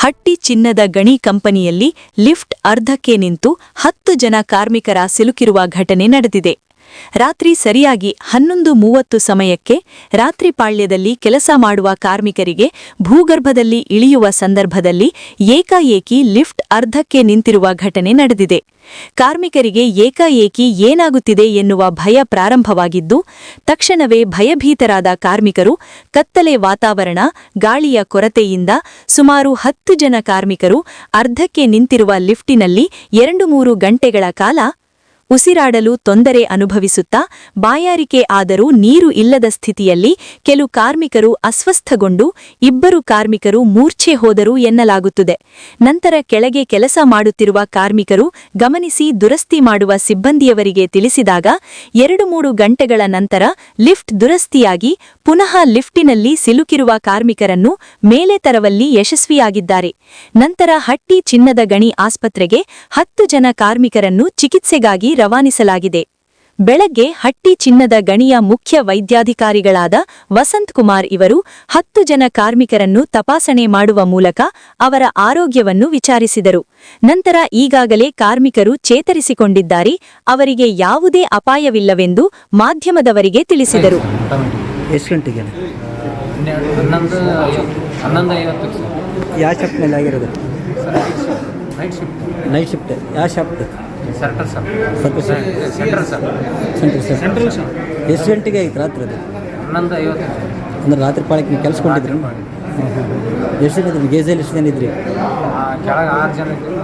ಹಟ್ಟಿ ಚಿನ್ನದ ಗಣಿ ಕಂಪನಿಯಲ್ಲಿ ಲಿಫ್ಟ್ ಅರ್ಧಕ್ಕೆ ನಿಂತು 10 ಜನ ಕಾರ್ಮಿಕರ ಸಿಲುಕಿರುವ ಘಟನೆ ನಡೆದಿದೆ. ರಾತ್ರಿ ಸರಿಯಾಗಿ 11:30 ಸಮಯಕ್ಕೆ ರಾತ್ರಿ ಪಾಳ್ಯದಲ್ಲಿ ಕೆಲಸ ಮಾಡುವ ಕಾರ್ಮಿಕರಿಗೆ ಭೂಗರ್ಭದಲ್ಲಿ ಇಳಿಯುವ ಸಂದರ್ಭದಲ್ಲಿ ಏಕಾಏಕಿ ಲಿಫ್ಟ್ ಅರ್ಧಕ್ಕೆ ನಿಂತಿರುವ ಘಟನೆ ನಡೆದಿದೆ. ಕಾರ್ಮಿಕರಿಗೆ ಏಕಾಏಕಿ ಏನಾಗುತ್ತಿದೆ ಎನ್ನುವ ಭಯ ಪ್ರಾರಂಭವಾಗಿದ್ದು, ತಕ್ಷಣವೇ ಭಯಭೀತರಾದ ಕಾರ್ಮಿಕರು ಕತ್ತಲೆ ವಾತಾವರಣ, ಗಾಳಿಯ ಕೊರತೆಯಿಂದ ಸುಮಾರು 10 ಜನ ಕಾರ್ಮಿಕರು ಅರ್ಧಕ್ಕೆ ನಿಂತಿರುವ ಲಿಫ್ಟಿನಲ್ಲಿ 2-3 ಗಂಟೆಗಳ ಕಾಲ ಉಸಿರಾಡಲು ತೊಂದರೆ ಅನುಭವಿಸುತ್ತಾ ಬಾಯಾರಿಕೆ ಆದರೂ ನೀರು ಇಲ್ಲದ ಸ್ಥಿತಿಯಲ್ಲಿ ಕೆಲ ಕಾರ್ಮಿಕರು ಅಸ್ವಸ್ಥಗೊಂಡು 2 ಕಾರ್ಮಿಕರು ಮೂರ್ಛೆ ಹೋದರು ಎನ್ನಲಾಗುತ್ತದೆ. ನಂತರ ಕೆಳಗೆ ಕೆಲಸ ಮಾಡುತ್ತಿರುವ ಕಾರ್ಮಿಕರು ಗಮನಿಸಿ ದುರಸ್ತಿ ಮಾಡುವ ಸಿಬ್ಬಂದಿಯವರಿಗೆ ತಿಳಿಸಿದಾಗ 2-3 ಗಂಟೆಗಳ ನಂತರ ಲಿಫ್ಟ್ ದುರಸ್ತಿಯಾಗಿ ಪುನಃ ಲಿಫ್ಟಿನಲ್ಲಿ ಸಿಲುಕಿರುವ ಕಾರ್ಮಿಕರನ್ನು ಮೇಲೆ ತರುವಲ್ಲಿ ಯಶಸ್ವಿಯಾಗಿದ್ದಾರೆ. ನಂತರ ಹಟ್ಟಿ ಚಿನ್ನದ ಗಣಿ ಆಸ್ಪತ್ರೆಗೆ 10 ಜನ ಕಾರ್ಮಿಕರನ್ನು ಚಿಕಿತ್ಸೆಗಾಗಿ ರವಾನಿಸಲಾಗಿದೆ. ಬೆಳಗ್ಗೆ ಹಟ್ಟಿ ಚಿನ್ನದ ಗಣಿಯ ಮುಖ್ಯ ವೈದ್ಯಾಧಿಕಾರಿಗಳಾದ ವಸಂತ್ ಕುಮಾರ್ ಇವರು 10 ಜನ ಕಾರ್ಮಿಕರನ್ನು ತಪಾಸಣೆ ಮಾಡುವ ಮೂಲಕ ಅವರ ಆರೋಗ್ಯವನ್ನು ವಿಚಾರಿಸಿದರು. ನಂತರ ಈಗಾಗಲೇ ಕಾರ್ಮಿಕರು ಚೇತರಿಸಿಕೊಂಡಿದ್ದಾರೆ, ಅವರಿಗೆ ಯಾವುದೇ ಅಪಾಯವಿಲ್ಲವೆಂದು ಮಾಧ್ಯಮದವರಿಗೆ ತಿಳಿಸಿದರು. ಎಷ್ಟು ಗಂಟೆಗೆ? 11:50. ಯಾವ ಶಿಫ್ಟ್ನಲ್ಲಿ ಆಗಿರೋದು? Night shift. ಯಾವ ಶಿಫ್ಟ್? Central sir. ಎಷ್ಟು ಗಂಟೆಗೆ ಆಯ್ತು ರಾತ್ರಿ ಅದು? 11:50. ಅಂದ್ರೆ ರಾತ್ರಿ ಪಾಳಕ್ಕೆ ನೀವು ಕೆಲಸಕೊಂಡಿದ್ರಿ? ಎಷ್ಟು ಜನ ಇದ್ರಿ? ಗೇಜಲ್ಲಿ ಎಷ್ಟು ಜನ ಇದ್ರಿ? ಕೆಳಗೆ 6 ಜನ ಇದ್ದರು.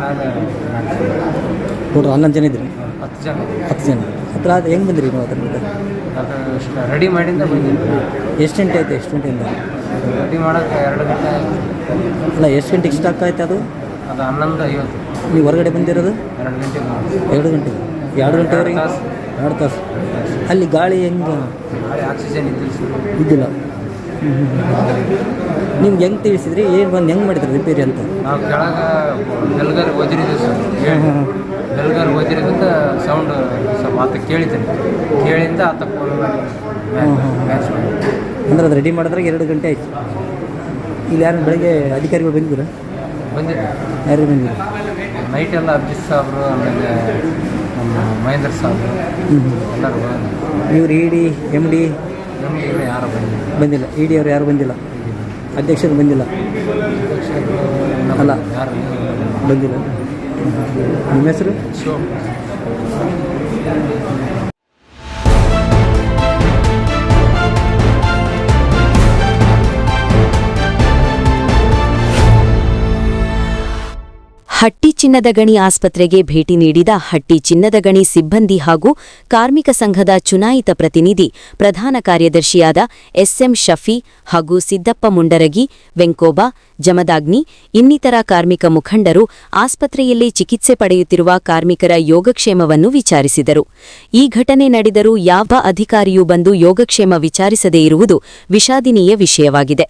ಟೋಟಲ್ 11 ಜನ ಇದ್ರಿ? 10 ಜನ. 10 ಜನ. ಹತ್ರ ಅದು ಹೆಂಗೆ ಬಂದಿರಿ ನೀವು ಅದರಿಂದ? ರೆಡಿ ಮಾಡಿಂದ ಬಂದಿದ್ವಿ. ಎಷ್ಟು ಗಂಟೆ ಆಯ್ತು? ಎಷ್ಟು ಗಂಟೆಯಿಂದ ರೆಡಿ ಮಾಡೋಕ್ಕೆ 2 ಗಂಟೆ ಆಯಿತು. ಅಲ್ಲ, ಎಷ್ಟು ಗಂಟೆಗೆ ಸ್ಟಾಕ್ ಆಯ್ತು ಅದು? ಅದು 11:50. ನೀವು ಹೊರಗಡೆ ಬಂದಿರೋದು? 2 ಗಂಟೆಗೆ. 2 ಗಂಟೆಗೆ? 2 ಗಂಟೆವರೆಗೆ? 2 ತಾಸು. ಅಲ್ಲಿ ಗಾಳಿ ಹೆಂಗೆ? ಗಾಳಿ ಆಕ್ಸಿಜನ್ ಇದ್ದಿಲ್ಲ. ನಿಮ್ಗೆ ಹೆಂಗೆ ತಿಳಿಸಿದ್ರಿ? ಏನು ಬಂದು ಹೆಂಗೆ ಮಾಡಿದ್ರಿ ರಿಪೇರಿ ಅಂತ? ನಾವು ಕೆಳಗೆ ಬೆಲ್ಗರ್ ಒದಿರಿದ್ವಿ ಸರ್. ಬೆಲ್ಗರ್ ಒದಿರಿದಿಂದ ಸೌಂಡ್ ಸ್ವಲ್ಪ ಆತ ಕೇಳಿದ್ದೀನಿ. ಕೇಳಿಂದ ಆತ ಫೋನ್ ಮಾಡಿ ಮ್ಯಾಚ್ ಮಾಡಿ. ಅಂದ್ರೆ ಅದು ರೆಡಿ ಮಾಡಿದ್ರಾಗ 2 ಗಂಟೆ ಆಯ್ತು. ಇಲ್ಲಿ ಯಾರು ಬೆಳಗ್ಗೆ ಅಧಿಕಾರಿಗಳು ಬಂದಿದ್ದೀರಾ? ಬಂದಿದ್ದೆ. ಯಾರು ಬಂದಿದ್ರು? ನೈಟ್ ಎಲ್ಲ ಅಬ್ಜಿತ್ ಸಾಬ್ರು, ಆಮೇಲೆ ನಮ್ಮ ಮಹೇಂದ್ರ ಸಾಬ್ರು ಎಲ್ಲರೂ ಇವ್ರು ED MD ಯಾರು ಬಂದಿಲ್ಲ? ED ಅವರು ಯಾರು ಬಂದಿಲ್ಲ? ಅಧ್ಯಕ್ಷರು ಬಂದಿಲ್ಲ? ಅಲ್ಲ, ಯಾರು ಬಂದಿಲ್ಲ. ನಿಮ್ಮ ಹೆಸರು? ಹಟ್ಟಿ ಚಿನ್ನದ ಗಣಿ ಆಸ್ಪತ್ರೆಗೆ ಭೇಟಿ ನೀಡಿದ ಹಟ್ಟಿ ಚಿನ್ನದ ಗಣಿ ಸಿಬ್ಬಂದಿ ಹಾಗೂ ಕಾರ್ಮಿಕ ಸಂಘದ ಚುನಾಯಿತ ಪ್ರತಿನಿಧಿ ಪ್ರಧಾನ ಕಾರ್ಯದರ್ಶಿಯಾದ SM ಶಫಿ ಹಾಗೂ ಸಿದ್ದಪ್ಪ ಮುಂಡರಗಿ, ವೆಂಕೋಬಾ, ಜಮದಾಗ್ನಿ ಇನ್ನಿತರ ಕಾರ್ಮಿಕ ಮುಖಂಡರು ಆಸ್ಪತ್ರೆಯಲ್ಲಿ ಚಿಕಿತ್ಸೆ ಪಡೆಯುತ್ತಿರುವ ಕಾರ್ಮಿಕರ ಯೋಗಕ್ಷೇಮವನ್ನು ವಿಚಾರಿಸಿದರು. ಈ ಘಟನೆ ನಡೆದರೂ ಯಾವ ಅಧಿಕಾರಿಯೂ ಬಂದು ಯೋಗಕ್ಷೇಮ ವಿಚಾರಿಸದೇ ಇರುವುದು ವಿಷಾದನೀಯ ವಿಷಯವಾಗಿದೆ.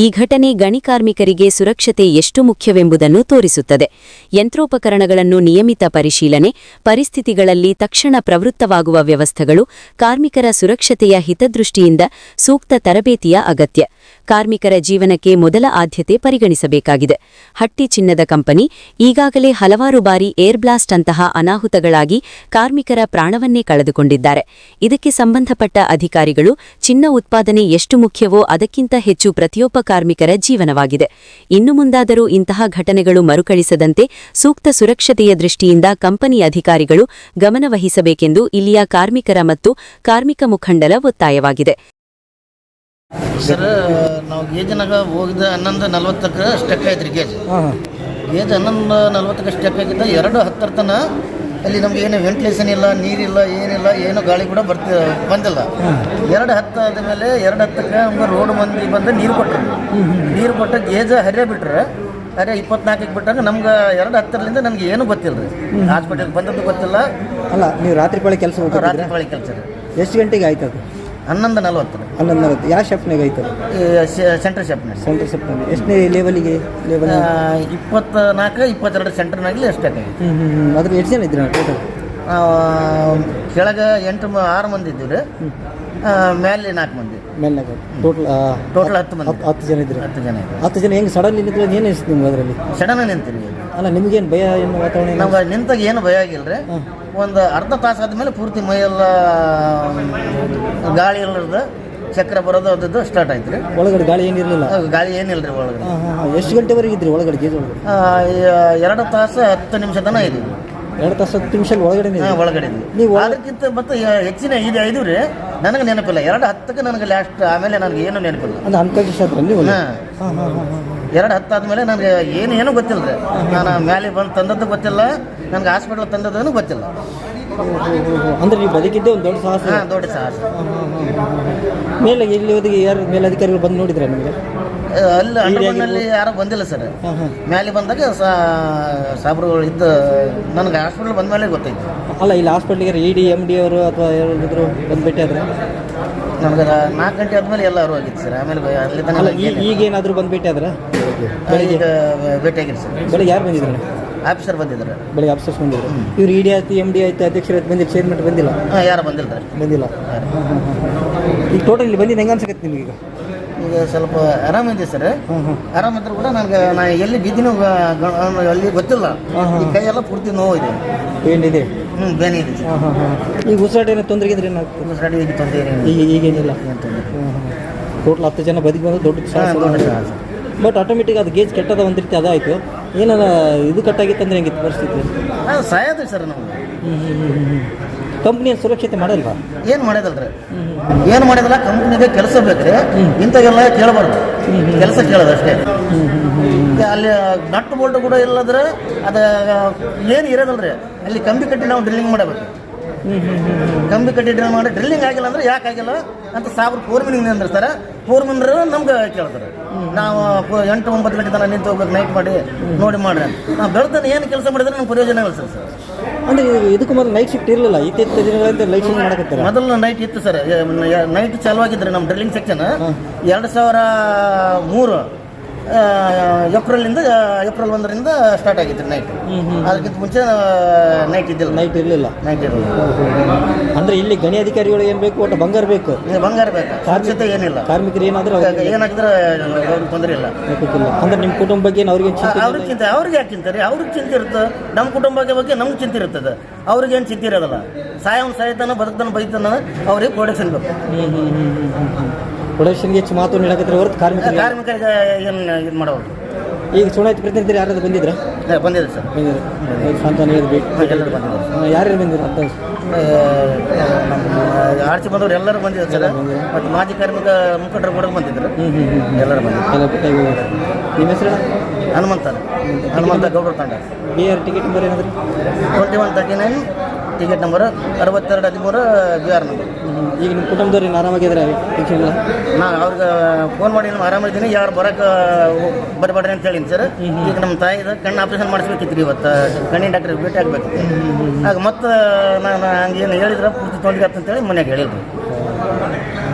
ಈ ಘಟನೆ ಗಣಿ ಕಾರ್ಮಿಕರಿಗೆ ಸುರಕ್ಷತೆ ಎಷ್ಟು ಮುಖ್ಯವೆಂಬುದನ್ನು ತೋರಿಸುತ್ತದೆ. ಯಂತ್ರೋಪಕರಣಗಳನ್ನು ನಿಯಮಿತ ಪರಿಶೀಲನೆ, ಪರಿಸ್ಥಿತಿಗಳಲ್ಲಿ ತಕ್ಷಣ ಪ್ರವೃತ್ತವಾಗುವ ವ್ಯವಸ್ಥೆಗಳು, ಕಾರ್ಮಿಕರ ಸುರಕ್ಷತೆಯ ಹಿತದೃಷ್ಟಿಯಿಂದ ಸೂಕ್ತ ತರಬೇತಿಯ ಅಗತ್ಯ. ಕಾರ್ಮಿಕರ ಜೀವನಕ್ಕೆ ಮೊದಲ ಆದ್ಯತೆ ಪರಿಗಣಿಸಬೇಕಾಗಿದೆ. ಹಟ್ಟಿ ಚಿನ್ನದ ಕಂಪನಿ ಈಗಾಗಲೇ ಹಲವಾರು ಬಾರಿ ಏರ್ ಬ್ಲಾಸ್ಟ್ ಅಂತಹ ಅನಾಹುತಗಳಾಗಿ ಕಾರ್ಮಿಕರ ಪ್ರಾಣವನ್ನೇ ಕಳೆದುಕೊಂಡಿದ್ದಾರೆ. ಇದಕ್ಕೆ ಸಂಬಂಧಪಟ್ಟ ಅಧಿಕಾರಿಗಳು ಚಿನ್ನ ಉತ್ಪಾದನೆ ಎಷ್ಟು ಮುಖ್ಯವೋ ಅದಕ್ಕಿಂತ ಹೆಚ್ಚು ಪ್ರತಿಯೊಬ್ಬ ಕಾರ್ಮಿಕರ ಜೀವನವಾಗಿದೆ. ಇನ್ನು ಮುಂದಾದರೂ ಇಂತಹ ಘಟನೆಗಳು ಮರುಕಳಿಸದಂತೆ ಸೂಕ್ತ ಸುರಕ್ಷತೆಯ ದೃಷ್ಟಿಯಿಂದ ಕಂಪನಿ ಅಧಿಕಾರಿಗಳು ಗಮನವಹಿಸಬೇಕೆಂದು ಇಲ್ಲಿಯ ಕಾರ್ಮಿಕರ ಮತ್ತು ಕಾರ್ಮಿಕ ಮುಖಂಡರ ಒತ್ತಾಯವಾಗಿದೆ. ಸರ್, ನಾವು ಗೇಜ್ನಾಗ ಹೋಗಿದ್ದ 11:40 ಸ್ಟಕ್ ಆಯ್ತು ಗೇಜ್ 11:40 ಸ್ಟಕ್ ಆಗಿದ್ದ 2:10 ತನ ಅಲ್ಲಿ ನಮ್ಗೆ ಏನು ವೆಂಟಿಲೇಷನ್ ಇಲ್ಲ, ನೀರಿಲ್ಲ, ಏನಿಲ್ಲ, ಏನು ಗಾಳಿ ಕೂಡ ಬಂದಿಲ್ಲ. 2:10 ಆದಮೇಲೆ 2:10ಕ್ಕೆ ನಮ್ಗೆ ರೋಡ್ ಮಂದಿ ಬಂದು ನೀರು ಕೊಟ್ಟರು. ನೀರು ಕೊಟ್ಟ ಗೇಜ್ ಹರಿಯ ಬಿಟ್ರೆ 24ಕ್ಕೆ ಬಿಟ್ಟಾಗ ನಮ್ಗೆ 2:10ರಿಂದ ನನಗೆ ಏನು ಗೊತ್ತಿಲ್ಲ ರೀ. ಹಾಸ್ಪಿಟಲ್ಗೆ ಬಂದದ್ದು ಗೊತ್ತಿಲ್ಲ. ಅಲ್ಲ, ನೀವು ರಾತ್ರಿ ಪಾಳಿ ಕೆಲಸ ಹೋಗಿ? ರಾತ್ರಿ ಪಾಳಿ ಕೆಲಸ ರೀ. ಎಷ್ಟು ಗಂಟೆಗೆ ಆಯ್ತು ಅದು? 11:40. 11:40. ಯಾವ ಶಿಫ್ಟ್ನಾಗ ಆಯ್ತು ಅದು? ಸೆಂಟ್ರ್ ಶಿಫ್ಟ್ನಾಗ. ಸೆಂಟ್ರ್ ಶಿಫ್ಟ್ನಲ್ಲಿ ಎಷ್ಟನೇ ಲೆವೆಲಿಗೆ? 24-22 ಸೆಂಟ್ರ್ನಾಗಲಿ ಅಷ್ಟೇ. ಅದ್ರ ಎಷ್ಟು ಜನ ಇದ್ರಿ ಟೋಟಲ್? ಕೆಳಗೆ 6 ಮಂದಿ ಇದ್ದೀವಿ ರೀ, ಮೇಲೆ 4 ಮಂದಿ, ಮೇಲೆ ಟೋಟಲ್ 10 ಮಂದಿ. 10 ಜನ ಇದ್ರಿ. 10 ಜನ ಇದ್ದೀವಿ. 10 ಜನ ಹೆಂಗೆ ಸಡನ್ಲಿ ನಿಂತು ಏನು ಅನಿಸ್ತು ನಿಮ್ಗೆ ಅದರಲ್ಲಿ? ಸಡನ್ ನಿಂತೀರಿ. ಅಲ್ಲ ನಿಮಗೇನು ಭಯ ಏನು ವಾತಾವರಣ? ನಮ್ಗೆ ನಿಂತಾಗ ಏನು ಭಯ ಆಗಿಲ್ಲ ರೀ. ಒಂದು ಅರ್ಧ ತಾಸು ಆದಮೇಲೆ ಪೂರ್ತಿ ಮೈಯೆಲ್ಲ ಗಾಳಿ ಎಲ್ಲರದು ಚಕ್ರ ಬರೋದು ಅದದ್ದು ಸ್ಟಾರ್ಟ್ ಆಯ್ತು ರೀ. ಒಳಗಡೆ ಗಾಳಿ ಏನಿರಲಿಲ್ಲ? ಗಾಳಿ ಏನಿಲ್ಲ ರೀ ಒಳಗಡೆ. ಎಷ್ಟು ಗಂಟೆವರೆಗೆ ಇದ್ರಿ ಒಳಗಡೆ ಗೇಜ್ ಒಳಗಡೆ? 2 ತಾಸು 10 ನಿಮಿಷ ತನಕ ಇದೀವಿ. 2 ತಾಸು 10 ನಿಮಿಷ ಒಳಗಡೆ ಒಳಗಡೆ ನೀವು ಅದಕ್ಕಿಂತ ಮತ್ತೆ ಹೆಚ್ಚಿನ ಇದು ರೀ. ನನಗೆ ನೆನಪಿಲ್ಲ. 2:10ಕ್ಕೆ ನನಗೆ ಲಾಸ್ಟ್, ಆಮೇಲೆ ನನಗೆ ಏನು ನೆನಪಿಲ್ಲ. ಅದು ಅನ್ಕಾನ್ಶಿಯಸ್ ಆದ್ರೆ ನೀವು? 2:10 ಆದಮೇಲೆ ನನಗೆ ಏನು ಗೊತ್ತಿಲ್ಲ ರೀ. ನಾನು ಮೇಲೆ ಬಂದು ತಂದದ್ದು ಗೊತ್ತಿಲ್ಲ, ನನಗೆ ಹಾಸ್ಪಿಟ್ಲ್ ತಂದದ್ದು ಗೊತ್ತಿಲ್ಲ. ಅಂದ್ರೆ ನೀವು ಬದುಕಿದ್ದೆ ಒಂದು ದೊಡ್ಡ ಸಾಹಸ. ದೊಡ್ಡ ಸಾಹಸ. ಮೇಲೆ ಇಲ್ಲಿ ಹೋದಿಗೆ ಯಾರು ಮೇಲಧಿಕಾರಿಗಳು ಬಂದು ನೋಡಿದ್ರೆ ನಿಮಗೆ? ಅಲ್ಲಿ ಅಂಡರ್ಗ್ರೌಂಡ್ನಲ್ಲಿ ಯಾರೂ ಬಂದಿಲ್ಲ ಸರ್. ಮೇಲೆ ಬಂದಾಗ ಸಾಬ್ರುಗಳು ಇದ್ದು ನನಗೆ ಹಾಸ್ಪಿಟ್ಲ್ ಬಂದ ಮೇಲೆ ಗೊತ್ತಾಯ್ತು. ಅಲ್ಲ ಇಲ್ಲಿ ಹಾಸ್ಪಿಟ್ಲಿಗೆ ED MD ಅವರು ಅಥವಾ ಯಾರಾದ್ರು ಬಂದು ಭೇಟಿ ಆದ್ರೆ? ನನಗೆ 4 ಗಂಟೆ ಆದಮೇಲೆ ಎಲ್ಲರೂ ಆಗಿತ್ತು ಸರ್. ಆಮೇಲೆ ಅಲ್ಲಿ ಅಲ್ಲ ಈಗೇನಾದರೂ ಬಂದು ಭೇಟಿ ಆದ್ರೆ? ಈಗ ಭೇಟಿ ಆಗಿಲ್ಲ ಸರ್. ಬೆಳಿಗ್ಗೆ ಯಾರು ಬಂದಿದ್ರು? ಆಫೀಸರ್ ಬಂದಿದ್ದಾರೆ. ಬೆಳಿಗ್ಗೆ ಆಫೀಸರ್ಸ್ ಬಂದಿದ್ರು. ಇವ್ರು ED ಆಯ್ತು MD ಆಯ್ತು ಅಧ್ಯಕ್ಷರು ಆಯ್ತು ಬಂದಿಲ್ಲ, ಚೇರ್ಮನ್ ಬಂದಿಲ್ಲ? ಯಾರು ಬಂದಿಲ್ಲ ರೀ. ಬಂದಿಲ್ಲ. ಈಗ ಟೋಟಲ್ ಇಲ್ಲಿ ಬಂದಿದ್ದು ಹೆಂಗೆ ಅನ್ಸಕತ್ತೆ ನಿಮಗೆ? ಈಗ ಸ್ವಲ್ಪ ಆರಾಮಿದೆ ಸರ್. ಆರಾಮಿದ್ರು ಕೂಡ ನಾನು ಎಲ್ಲಿ ಬಿದ್ದೀನೋ ಅಲ್ಲಿ ಗೊತ್ತಿಲ್ಲ. ಈ ಕೈಯೆಲ್ಲ ಪೂರ್ತಿ ನೋವು ಇದೆ. ಏನಿದೆ? ಬೇನೆ ಇದೆ. ಈಗ ಉಸಿರಾಟ ಏನೋ ತೊಂದರೆ ಇದ್ರೆ ಏನಾಗ್ತದೆ? ಉಸಿರಾಟ ಈಗ ತೊಂದರೆ ಈಗೇನಿಲ್ಲ. ಟೋಟಲ್ 10 ಜನ ಬದುಕಿ ಬಂದು ದೊಡ್ಡ ಸಾಹಸ. ಬಟ್ ಆಟೋಮೆಟಿಕ್ ಅದು ಗೇಜ್ ಕೆಟ್ಟದ ಒಂದು ರೀತಿ ಅದಾಯಿತು. ಏನಾರ ಇದು ಕಟ್ಟಾಗಿತ್ತಂದ್ರೆ ಹೆಂಗಿತ್ತು ಪರಿಸ್ಥಿತಿ? ಸಾಯೋದು ಸರ್ ನಾವು. ಕಂಪ್ನಿಯ ಸುರಕ್ಷತೆ ಮಾಡಲ್ವಾ? ಏನು ಮಾಡೋದಲ್ರಿ, ಏನು ಮಾಡೋದಿಲ್ಲ. ಕಂಪ್ನಿಗೆ ಕೆಲಸ ಬೇಕ್ರಿ, ಇಂಥವೆಲ್ಲ ಕೇಳಬಾರ್ದು. ಕೆಲಸ ಕೇಳೋದು ಅಷ್ಟೇ. ಅಲ್ಲಿ ನಟ್ ಬೋಲ್ಟ್ ಕೂಡ ಇಲ್ಲದ್ರೆ ಅದು ಏನು ಇರೋದಲ್ರಿ. ಅಲ್ಲಿ ಕಂಬಿ ಕಟ್ಟಿ ನಾವು ಡ್ರಿಲ್ಲಿಂಗ್ ಮಾಡಬೇಕು. ಕಂಬಿ ಕಟ್ಟಿ ಡ್ರಿಲ್ ಮಾಡಿ ಡ್ರಿಲ್ಲಿಂಗ್ ಆಗಿಲ್ಲ ಅಂದ್ರೆ ಯಾಕೆ ಆಗಿಲ್ಲ ಅಂತ ಸಾಬ್ರು ಫೋರ್ಮಿನಿಂಗ್ ನಿಂದಿರ್ತಾರೆ. ಫೋರ್ಮಿನ್ರು ನಮ್ಗೆ ಕೇಳ್ತಾರೆ. ನಾವು 8-9 ಗಂಟೆ ತನಕ ನಿಂತು ಹೋಗ್ಬೇಕು, ನೈಟ್ ಮಾಡಿ ನೋಡಿ ಮಾಡ್ರಿ. ನಾವು ಬೆಳ್ತಾನೆ ಏನು ಕೆಲಸ ಮಾಡಿದ್ರೆ ನಮ್ಗೆ ಪ್ರಯೋಜನ ಇಲ್ಲ ಸರ್. ಅಂದರೆ ಇದಕ್ಕೂ ಮೊದಲು ನೈಟ್ ಶಿಫ್ಟ್ ಇರಲಿಲ್ಲ, ಇತ್ತೀಚಿನ ದಿನಗಳಿಂದ ಲೈಟ್ ಶಿಫ್ಟ್ ಮಾಡಕತ್ತಾರೆ. ಮೊದಲು ನೈಟ್ ಇತ್ತು ಸರ್. ನೈಟ್ ಚಾಲುವಾಗಿದ್ರಿ ನಮ್ಮ ಡ್ರಿಲ್ಲಿಂಗ್ ಸೆಕ್ಷನ್ 2003 ಏಪ್ರಿಲ್ 1ರಿಂದ ಸ್ಟಾರ್ಟ್ ಆಗಿತ್ತು ನೈಟ್. ಅದಕ್ಕಿಂತ ಮುಂಚೆ ನೈಟ್ ಇದ್ದಿಲ್ಲ. ನೈಟ್ ಇರಲಿಲ್ಲ. ಅಂದರೆ ಇಲ್ಲಿ ಗಣಿ ಅಧಿಕಾರಿಗಳು ಏನು ಬೇಕು? ಒಟ್ಟು ಬಂಗಾರ ಬೇಕು. ಬಂಗಾರ ಬೇಕು. ಸ್ವಚ್ಛತೆ ಏನಿಲ್ಲ. ಕಾರ್ಮಿಕರು ಏನಾದರೂ ಏನಾಗಿದ್ರೆ ಅವ್ರಿಗೆ ತೊಂದರೆ ಇಲ್ಲ. ಅಂದ್ರೆ ನಿಮ್ಮ ಕುಟುಂಬ ಬಗ್ಗೆ ಅವ್ರಿಗೆ ಅವ್ರಿಗೆ ಯಾಕೆ ಚಿಂತೆ ರೀ? ಅವ್ರಿಗೆ ಚಿಂತೆ ಇರುತ್ತೆ. ನಮ್ಮ ಕುಟುಂಬ ಬಗ್ಗೆ ನಮ್ಗೆ ಚಿಂತೆ ಇರ್ತದೆ. ಅವ್ರಿಗೇನು ಚಿಂತೆ ಇರೋದಲ್ಲ. ಸಾಯ್ತಾನ ಬದುಕ್ತಾನ ಬೈತಾನ ಅವ್ರಿಗೆ ಪ್ರೊಡಕ್ಷನ್ ಬೇಕು. ಪ್ರೊಡಕ್ಷನ್ಗೆ ಹೆಚ್ಚು ಮಾತು ನೀಡಕತ್ತಾರೆ ಹೊರತು ಕಾರ್ಮಿಕರಿಗೆ ಏನು ಇದು ಮಾಡೋರು. ಈಗ ಚುನಾಯಿತ ಪ್ರತಿನಿಧಿಗಳು ಯಾರಾದ್ರು ಬಂದಿದ್ರೆ? ಬಂದಿದೆ ಸರ್. ಸಂತಾನ ಎಲ್ಲರೂ ಬಂದಿದ್ದಾರೆ. ಯಾರ್ಯಾರು ಬಂದಿದ್ರು ಅಂತ? ನಮ್ಮ ಆರ್ಚಿ ಬಂದವರು ಎಲ್ಲರೂ ಬಂದಿದ್ದಾರೆ ಸರ್. ಮತ್ತು ಮಾಜಿ ಕಾರ್ಮಿಕ ಮುಖಂಡರು ಕೂಡ ಬಂದಿದ್ದರು. ಎಲ್ಲರೂ ಬಂದಿದ್ದಾರೆ. ನಿಮ್ಮ ಹೆಸರು? ಹನುಮಂತ ಗೌಡ್ರ ತಂಡ. BR ಟಿಕೆಟ್ ನಂಬರ್ ಏನಾದರೂ? 2139 ಟಿಕೆಟ್ ನಂಬರ್ 6213 BR ನಂಬರ್. ಈಗ ನಿಮ್ಮ ಕುಟುಂಬದವ್ರು ಏನು ಆರಾಮಾಗಿದ್ದಾರೆ? ನಾನು ಅವ್ರಿಗೆ ಫೋನ್ ಮಾಡಿ ನಾನು ಆರಾಮಿದ್ದೀನಿ, ಯಾರು ಬರೋಕೆ ಬರಬೇಡ್ರಿ ಅಂತ ಹೇಳಿನಿ ಸರ್. ಈಗ ನಮ್ಮ ತಾಯಿದು ಕಣ್ಣು ಆಪ್ರೇಷನ್ ಮಾಡಿಸ್ಬೇಕಿತ್ತು ಇವತ್ತು. ಕಣ್ಣಿನ ಡಾಕ್ಟ್ರಿಗೆ ಭೇಟಿ ಆಗಬೇಕಿತ್ತು. ಆಗ ಮತ್ತೆ ನಾನು ಹಂಗೇನು ಹೇಳಿದ್ರೆ ಪೂರ್ತಿ ತೊಂದರೆ ಅಂತೇಳಿ ಮನೆಯಾಗ ಹೇಳಿದ್ರು.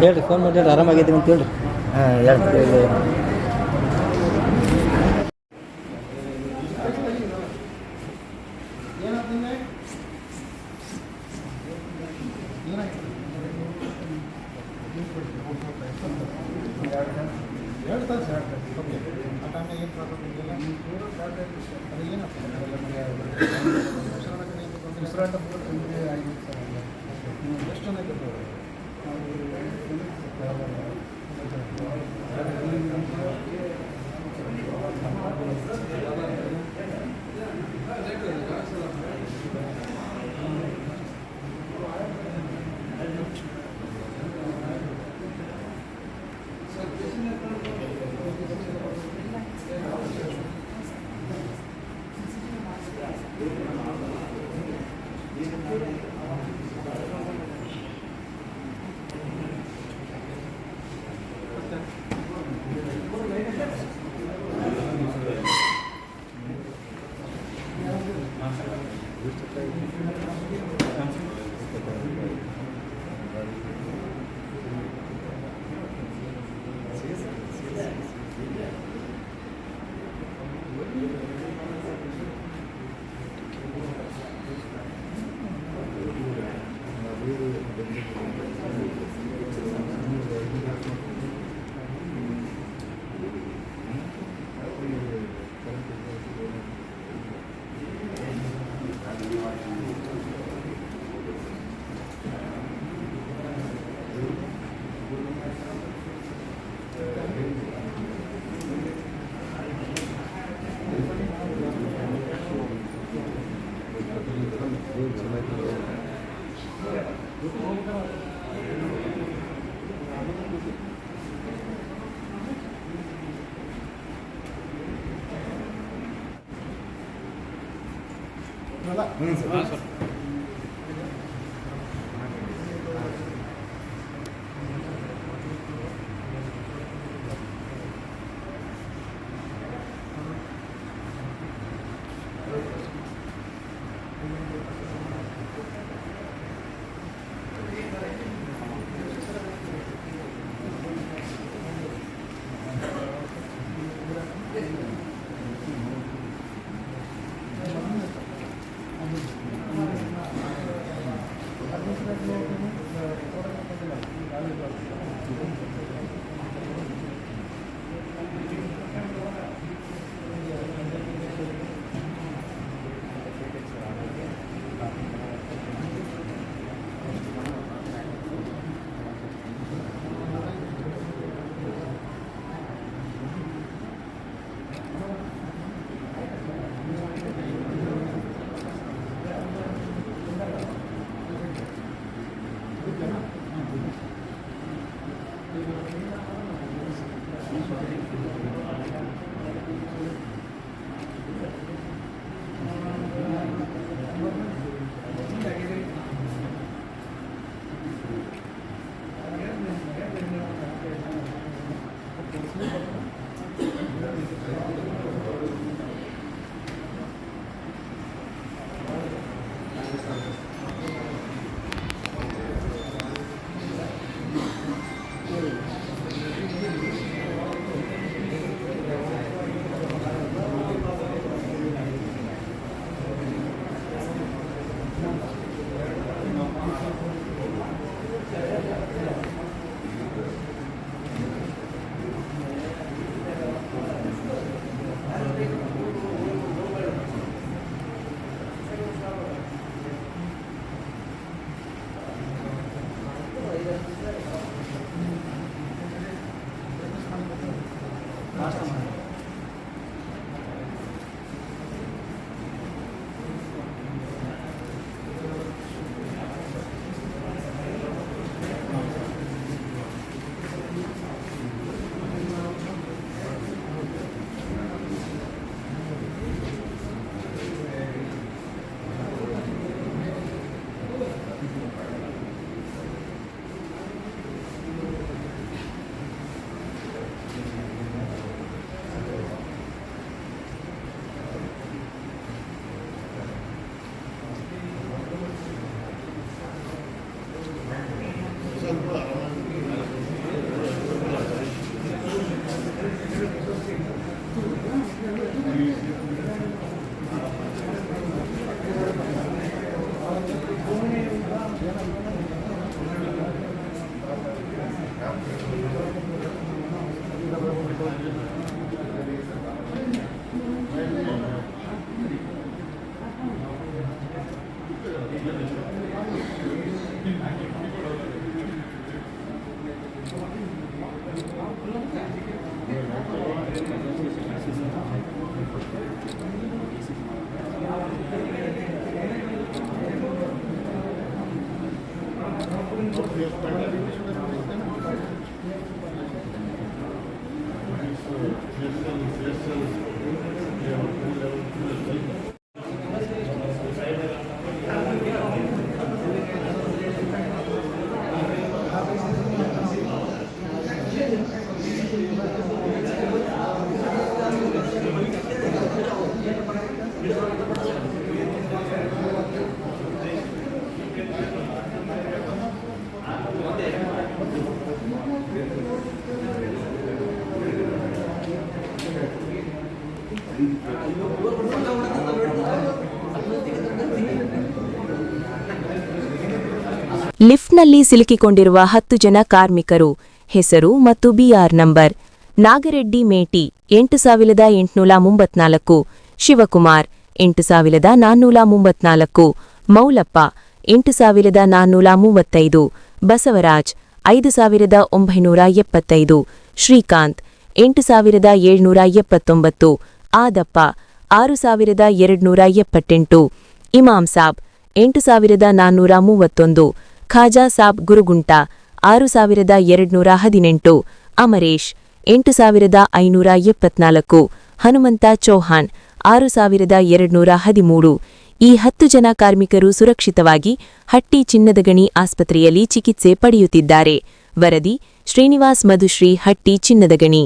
ಹೇಳ್ರಿ, ಫೋನ್ ಮಾಡಿ ಆರಾಮಾಗಿದ್ದೀವಿ ಅಂತ ಹೇಳ್ರಿ. ಹೇಳ್ತೀವಿ. ಲಿಫ್ಟ್ನಲ್ಲಿ ಸಿಲುಕಿಕೊಂಡಿರುವ 10 ಜನ ಕಾರ್ಮಿಕರು ಹೆಸರು ಮತ್ತು ಬಿಆರ್ ನಂಬರ್: ನಾಗರೆಡ್ಡಿ ಮೇಟಿ 8834, ಶಿವಕುಮಾರ್ 8434, ಮೌಲಪ್ಪ 8435, ಬಸವರಾಜ್ 5975, ಶ್ರೀಕಾಂತ್ 8779, ಆದಪ್ಪ 6278, ಇಮಾಮ್ ಸಾಬ್ 8431, ಖಾಜಾ ಸಾಬ್ ಗುರುಗುಂಟ 6218, ಅಮರೇಶ್ 8574, ಹನುಮಂತ ಚೌಹಾಣ್ 6213. ಈ 10 ಜನ ಕಾರ್ಮಿಕರು ಸುರಕ್ಷಿತವಾಗಿ ಹಟ್ಟಿ ಚಿನ್ನದ ಗಣಿ ಆಸ್ಪತ್ರೆಯಲ್ಲಿ ಚಿಕಿತ್ಸೆ ಪಡೆಯುತ್ತಿದ್ದಾರೆ. ವರದಿ ಶ್ರೀನಿವಾಸ್ ಮಧುಶ್ರೀ, ಹಟ್ಟಿ ಚಿನ್ನದ ಗಣಿ.